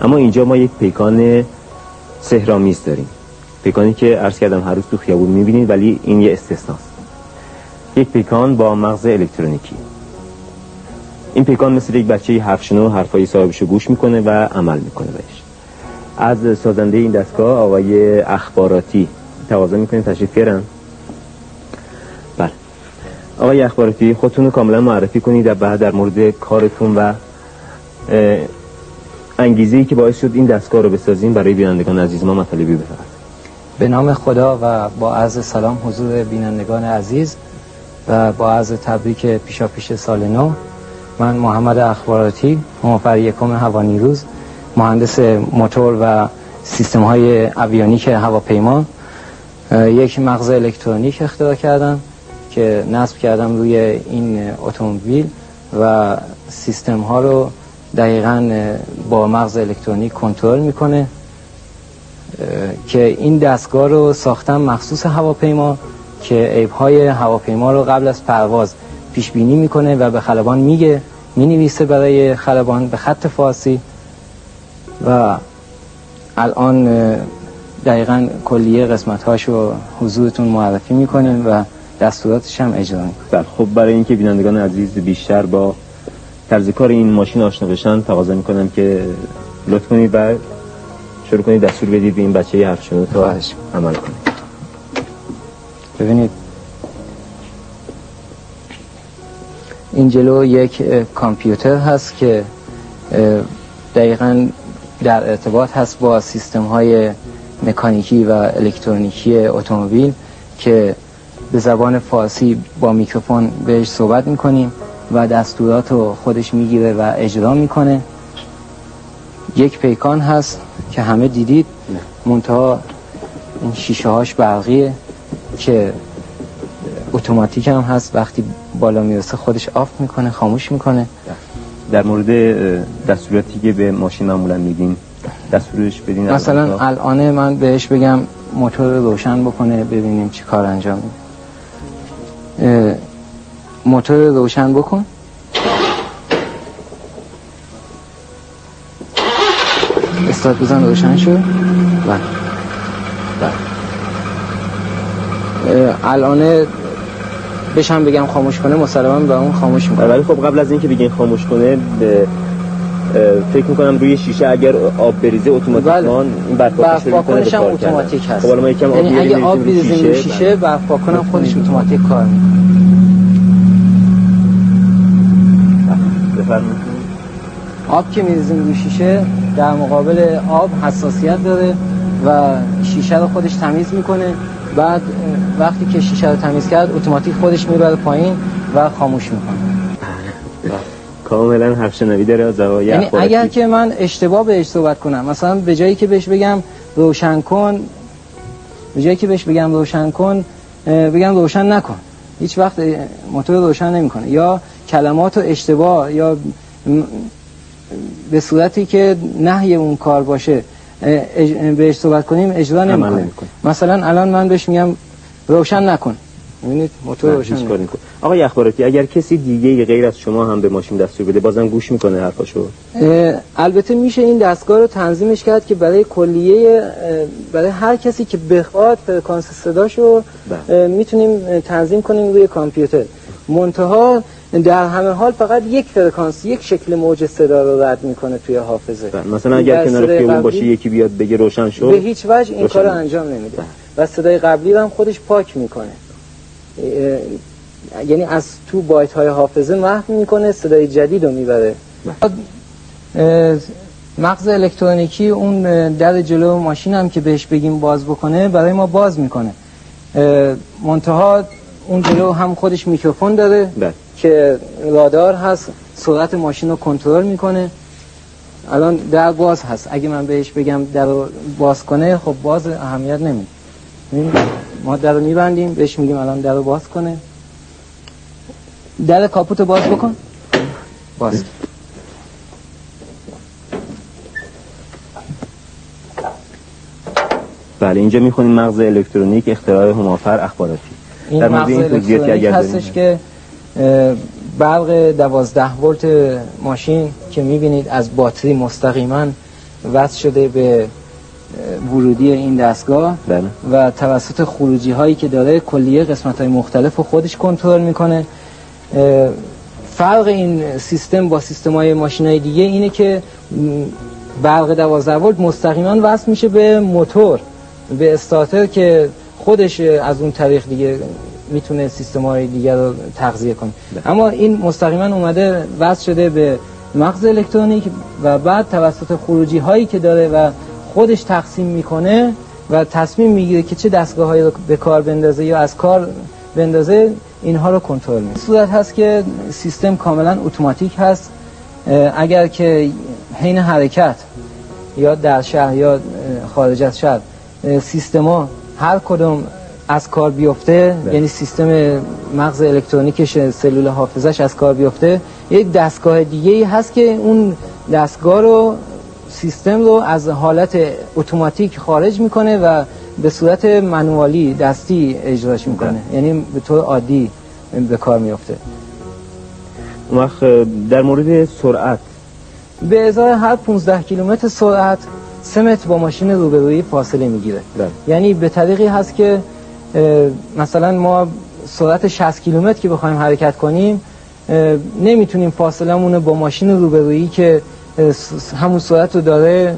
اما اینجا ما یک پیکان سحرآمیز داریم، پیکانی که عرض کردم هر روز تو خیابون میبینید، ولی این یه استثناست. یک پیکان با مغز الکترونیکی. این پیکان مثل یک بچه حرفشنو حرفای صاحبشو گوش میکنه و عمل میکنه بهش. از سازنده این دستگاه آقای اخباراتی تقاضا میکنیم تشریف بیارن. بله آقای اخباراتی، خودتون رو کاملا معرفی کنید و بعد در مورد کارتون و انگیزه‌ای که باعث شد این دستگاه رو بسازیم برای بینندگان عزیز ما مطالبی بفرمایید. به نام خدا و با عرض سلام حضور بینندگان عزیز و با عرض تبریک پیشاپیش سال نو. من محمد اخباراتی، موفر یکم هوانیروز، مهندس موتور و سیستم های اویونیک هواپیما، یک مغز الکترونیک اختراع کردم که نصب کردم روی این اتومبیل و سیستم ها رو دقیقاً با مغز الکترونیک کنترل میکنه که این دستگاه رو ساختم مخصوص هواپیما که عیب‌های هواپیما رو قبل از پرواز پیش بینی میکنه و به خلبان مینویسه برای خلبان به خط فارسی و الان دقیقاً کلیه قسمت‌هاشو حضورتون معرفی میکنیم و دستوراتش هم اجرا میکنیم. خب برای اینکه بینندگان عزیز بیشتر با طرز کار این ماشین آشنا بشن تقاضا میکنم که لطف کنید و شروع کنید دستور بدید به این بچه حرفشنو تا عمل کنید. ببینید این جلو یک کامپیوتر هست که دقیقاً در ارتباط هست با سیستم های مکانیکی و الکترونیکی اتومبیل که به زبان فارسی با میکروفون بهش صحبت میکنیم و دستورات رو خودش میگیره و اجرا میکنه. یک پیکان هست که همه دیدید، منتها این شیشه هاش برقیه که اتوماتیک هم هست، وقتی بالا میرسه خودش آف میکنه خاموش میکنه. در مورد دستوراتی که به ماشین معمولا میدین دستورش بدین؟ مثلا الان من بهش بگم موتور رو روشن بکنه ببینیم چی کار انجام میده. موتور رو روشن بکن. استارت بزن روشن شد. الان بشم بگم خاموش کنه مسلماً به اون خاموش میکنه. ولی خب قبل از اینکه بگین خاموش کنه فکر میکنم روی شیشه اگر آب بریزه اتوماتیکمان این برق‌پاکنش هم اتوماتیک هست. خب حالا ما یکم آب اگه آب بریزیم روی شیشه برق‌پاکن هم خودش اتوماتیک کار میکنه. بفرمایید. آب که میریزیم روی شیشه در مقابل آب حساسیت داره و شیشه رو خودش تمیز میکنه. بعد وقتی که شیشه رو تمیز کرد اتوماتیک خودش میبره پایین و خاموش میکنه. کاملا حرفشنوی داره از آقای اخباراتی. یعنی اگر که من اشتباه بهش صحبت کنم، مثلا به جایی که بهش بگم روشن کن، بگم روشن نکن، هیچ وقت موتور روشن نمیکنه. یا کلمات رو اشتباه یا به صورتی که نهی اون کار باشه بهش صحبت کنیم اجرا نمیکنه. مثلا الان من بهش میگم روشن نکن، ببینید موتور روشن نمیکنه. آقای اخباراتی اگر کسی دیگه غیر از شما هم به ماشین دستور بده بازم گوش میکنه حرفاشو؟ البته میشه این دستگاه رو تنظیمش کرد که برای برای هر کسی که بخواد فرکانس صداشو میتونیم تنظیم کنیم روی کامپیوتر. منتها در همه حال فقط یک فرکانس، یک شکل موج صدا رو رد میکنه توی حافظه. مثلا اگر کنار خیابون باشه یکی بیاد بگه روشن شو، به هیچ وجه این کارو انجام نمیده. و صدای قبلی رو هم خودش پاک میکنه، یعنی از تو بایت های حافظه محو میکنه، صدای جدید رو میبره. مغز الکترونیکی اون در جلو ماشین هم که بهش بگیم باز بکنه برای ما باز میکنه. منتها اون جلو هم خودش میکروفون داره که رادار هست، سرعت ماشین رو کنترل میکنه. الان در باز هست، اگه من بهش بگم در رو باز کنه خب باز اهمیت نمیده. ما در رو میبندیم بهش میگیم الان در رو باز کنه. در کاپوت رو باز بکن. باز. بله اینجا میخونیم مغز الکترونیک اختراع همافر اخباراتی. این مغز الکترونیک هستش که برق 12 ولت ماشین که میبینید از باتری مستقیما وصل شده به ورودی این دستگاه و توسط خروجی هایی که داره کلیه قسمت های مختلف رو خودش کنترل میکنه. فرق این سیستم با سیستم های ماشین های دیگه اینه که برق 12 ولت مستقیما وصل میشه به موتور، به استارتر که خودش از اون طریق دیگه میتونه سیستم های دیگر رو تغذیه کنه. اما این مستقیما اومده وصل شده به مغز الکترونیک و بعد توسط خروجی هایی که داره و خودش تقسیم میکنه و تصمیم میگیره که چه دستگاه هایی رو به کار بندازه یا از کار بندازه، اینها رو کنترل میکنه. صورت هست که سیستم کاملا اتوماتیک هست. اگر که حین حرکت یا در شهر یا خارج از شهر سیستما هر کدوم از کار بیفته، یعنی سیستم مغز الکترونیکش سلول حافظش از کار بیفته، یک دستگاه دیگه ای هست که اون دستگاه رو سیستم رو از حالت اتوماتیک خارج میکنه و به صورت منوالی دستی اجراش میکنه، یعنی به طور عادی به کار میفته. اون وقت در مورد سرعت، به ازای هر 15 کیلومتر سرعت 3 متر با ماشین روبرویی فاصله میگیره. یعنی به طریقی هست که مثلا ما سرعت 60 کیلومتر که بخوایم حرکت کنیم نمیتونیم فاصلمون رو با ماشین روبرویی که همون سرعت رو داره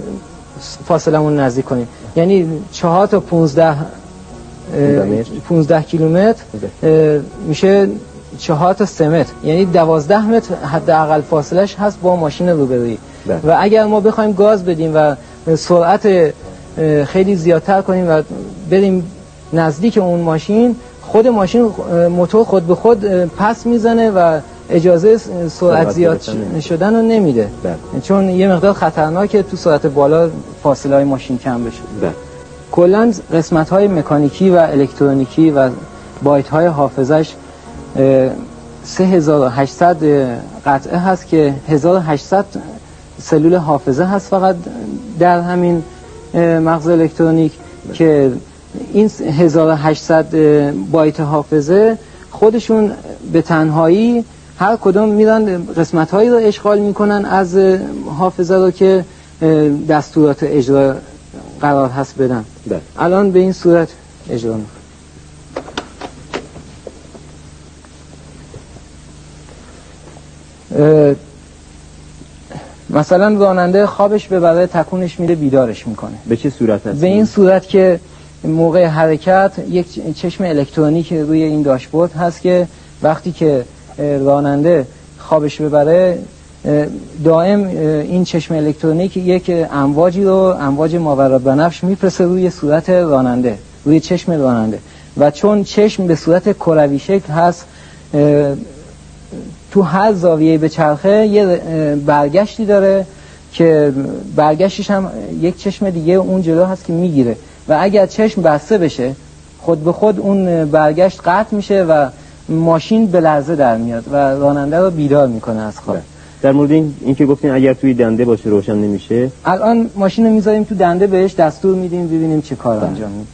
فاصلمون نزدیک کنیم. یعنی 4 تا 15 کیلومتر میشه 4 تا 3 متر، یعنی 12 متر حداقل فاصلش هست با ماشین روبرویی. و اگر ما بخوایم گاز بدیم و سرعت خیلی زیادتر کنیم و بریم نزدیک اون ماشین، خود ماشین موتور خود به خود پس میزنه و اجازه سرعت زیاد شدن رو نمیده، چون یه مقدار خطرناکه تو سرعت بالا فاصله های ماشین کم بشه. کلا قسمت های مکانیکی و الکترونیکی و بایت های حافظش 3800 قطعه هست که 1800 سلول حافظه هست فقط در همین مغز الکترونیک، که این 1800 بایت حافظه خودشون به تنهایی هر کدوم میرن قسمت هایی رو اشغال میکنن از حافظه رو که دستورات اجرا قرار هست بدن. الان به این صورت اجرا میکنن. مثلا راننده خوابش ببره تکونش میده بیدارش میکنه. به چه صورت هست؟ به این صورت که موقع حرکت یک چشم الکترونیک روی این داشبورد هست که وقتی که راننده خوابش ببره دائم این چشم الکترونیک یک امواج ماورابنفش میفرسته روی صورت راننده، روی چشم راننده، و چون چشم به صورت کروی شکل هست تو هر زاویه به چرخه یه برگشتی داره که برگشتش هم یک چشم دیگه اون جلو هست که میگیره و اگر چشم بسته بشه خود به خود اون برگشت قطع میشه و ماشین به لرزه در میاد و راننده رو بیدار میکنه از خواب. در مورد این که گفتین اگر توی دنده باشه روشن نمیشه، الان ماشین رو میذاریم تو دنده، بهش دستور میدیم ببینیم چه کار انجام میده.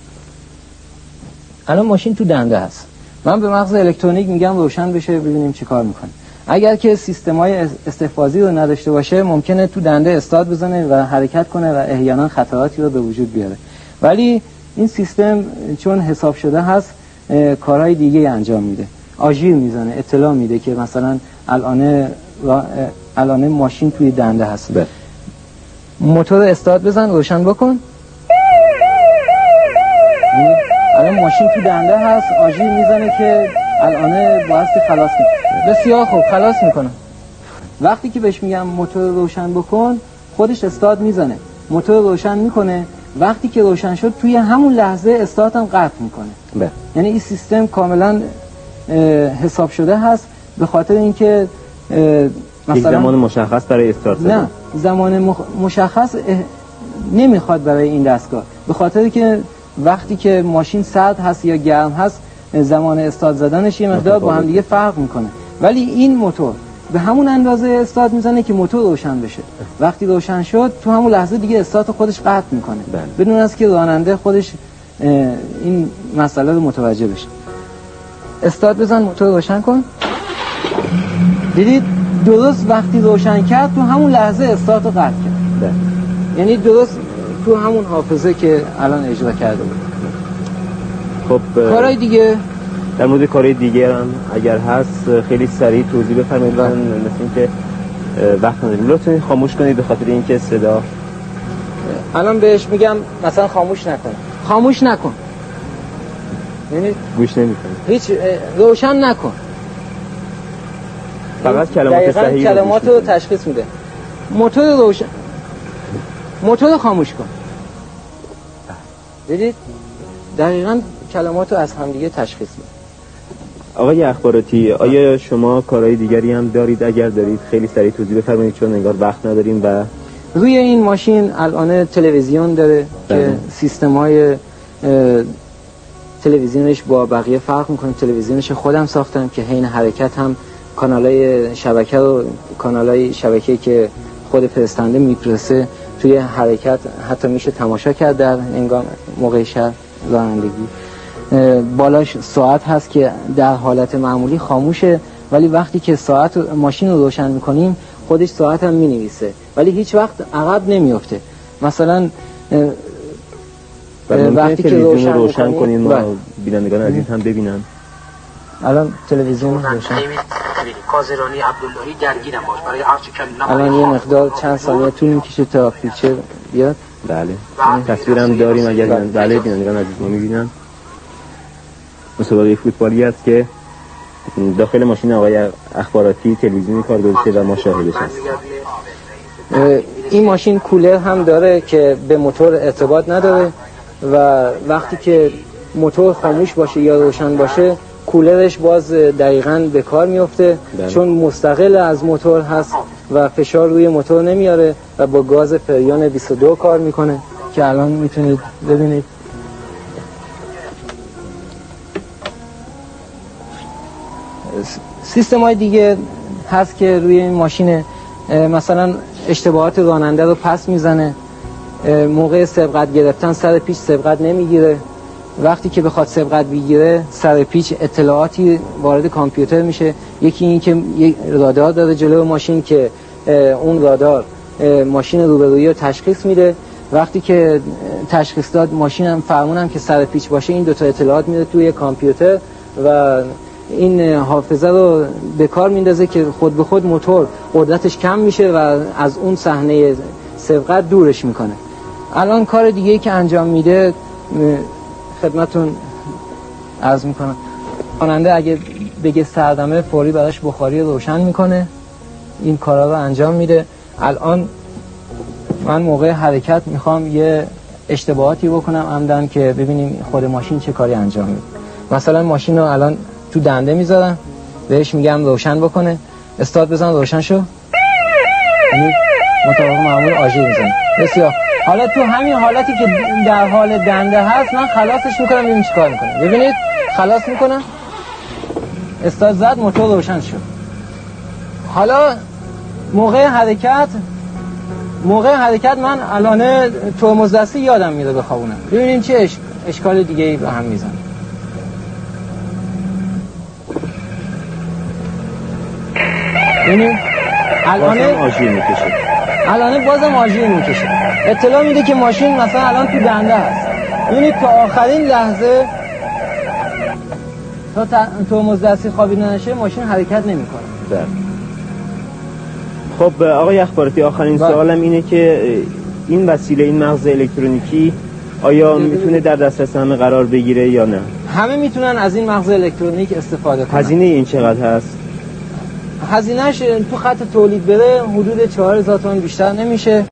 الان ماشین تو دنده هست، من به مغز الکترونیک میگم روشن بشه ببینیم چه کار میکنه. اگر که سیستم‌های استحفاظی رو نداشته باشه ممکنه تو دنده استارت بزنه و حرکت کنه و احیانا خطراتی رو به وجود بیاره، ولی این سیستم چون حساب شده هست کارهای دیگه انجام میده، آژیر میزنه، اطلاع میده که مثلا الان ماشین توی دنده هست. موتور استارت بزن، روشن بکن. الان ماشین توی دنده هست، آژیر میزنه که الان بایستی خلاص کنه. بسیار خوب، خلاص میکنه. وقتی که بهش میگم موتور روشن بکن خودش استارت میزنه، موتور روشن میکنه. وقتی که روشن شد توی همون لحظه استارت هم قطع میکنه. یعنی این سیستم کاملا حساب شده هست به خاطر اینکه مثلا زمان مشخص برای استارت زدن. نه، زمان مشخص نمیخواد برای این دستگاه، به خاطر که وقتی که ماشین سرد هست یا گرم هست زمان استارت زدنش یه مقدار با هم دیگه فرق میکنه، ولی این موتور به همون اندازه استارت میزنه که موتور روشن بشه. وقتی روشن شد تو همون لحظه دیگه استارت خودش قطع میکنه بدون از که راننده خودش این مسئله رو متوجه بشه. استارت بزن، موتور روشن کن. دیدید درست وقتی روشن کرد تو همون لحظه استارت رو قطع کرد. یعنی درست تو همون حافظه که الان اجرا کرده بود. خب کارهای دیگه در مورد کارهای دیگه هم اگر هست خیلی سریع توضیح بفرمایید. مثل اینکه وقت نداریم، لطفاً خاموش کنید به خاطر اینکه صدا. الان بهش میگم مثلا خاموش نکن، خاموش نکن، یعنی گوش نمیکنه، هیچ روشن نکن، فقط کلمات صحیح کلمات رو تشخیص میده. موتور روشن، موتور خاموش کن. دیدید دقیقاً کلمات رو از همدیگه تشخیص میده. آقای اخباراتی، آیا شما کارهای دیگری هم دارید؟ اگر دارید خیلی سریع توضیح بفرمایید چون انگار وقت نداریم. و روی این ماشین الان تلویزیون داره که سیستم‌های تلویزیونش با بقیه فرق میکنه. تلویزیونش خودم ساختم که حین حرکت هم کانالای شبکه رو، کانالای شبکه‌ای که خود فرستنده میفرسته توی حرکت حتی میشه تماشا کرد در هنگام موقع رانندگی. بالاش ساعت هست که در حالت معمولی خاموشه، ولی وقتی که ساعت ماشین رو روشن میکنیم خودش ساعت هم مینویسه، ولی هیچ وقت عقب نمیفته. مثلا وقتی که روشن کنیم ما بینندگان عزیز هم ببینن. الان تلویزیون روشن، کازرانی عبداللهی درگیرم باش برای هرچی کلمه. الان یه مقدار چند ثانیه طول میکشه تا پیکچر بیاد. بله تصویرم داریم اگر بله بینندگان عزیز ما میبینن. مسابقه فوتبالی است که داخل ماشین آقای اخباراتی تلویزیونی کار گذاشته و ما شاهدش هستیم. این ماشین کولر هم داره که به موتور ارتباط نداره و وقتی که موتور خاموش باشه یا روشن باشه کولرش باز دقیقاً به کار میفته. چون مستقل از موتور هست و فشار روی موتور نمیاره و با گاز فریون 22 کار میکنه که الان میتونید ببینید. سیستم های دیگه هست که روی این ماشین مثلا اشتباهات راننده رو پس میزنه. موقع سبقت گرفتن سر پیچ سبقت نمیگیره، وقتی که بخواد سبقت بگیره سر پیچ اطلاعاتی وارد کامپیوتر میشه. یکی این که یک رادار داره جلوی ماشین که اون رادار ماشین روبرویی رو تشخیص میده. وقتی که تشخیص داد ماشین هم فرمونم که سر پیچ باشه این دوتا اطلاعات میده توی کامپیوتر و این حافظه رو به کار میندازه که خود به خود موتور قدرتش کم میشه و از اون صحنه سبقت دورش میکنه. الان کار دیگه‌ای که انجام میده خدمتون عرض میکنم. راننده اگه بگه سردمه فوری براش بخاری روشن میکنه، این کارا رو انجام میده. الان من موقع حرکت میخوام یه اشتباهاتی بکنم عمدن که ببینیم خود ماشین چه کاری انجام میده. مثلا ماشین رو الان تو دنده میذارم، بهش میگم روشن بکنه، استارت بزن روشن شو، مطابق معمول آژیر میزنه. بسیار. حالا تو همین حالتی که در حال دنده هست من خلاصش میکنم ببینیم چیکار میکنه. ببینید خلاص میکنم، استارت زد، موتور روشن شد. حالا موقع حرکت من الان ترمز دستی یادم میره بخوابونم. ببینیم چه اشکال دیگه ای به هم میزنه. ببینیم الان بازم آژیر میکشه. اطلاع میده که ماشین مثلا الان تو دنده هست. ببینید تا آخرین لحظه تا ترمز دستی خوابیده نشه ماشین حرکت نمیکنه. خب آقای اخباراتی آخرین سوالم اینه که این وسیله، این مغز الکترونیکی آیا میتونه در دسترس همه قرار بگیره یا نه؟ همه میتونن از این مغز الکترونیک استفاده کنن. هزینه این چقدر هست؟ هزینهش تو خط تولید بره حدود 4000 تومان بیشتر نمیشه.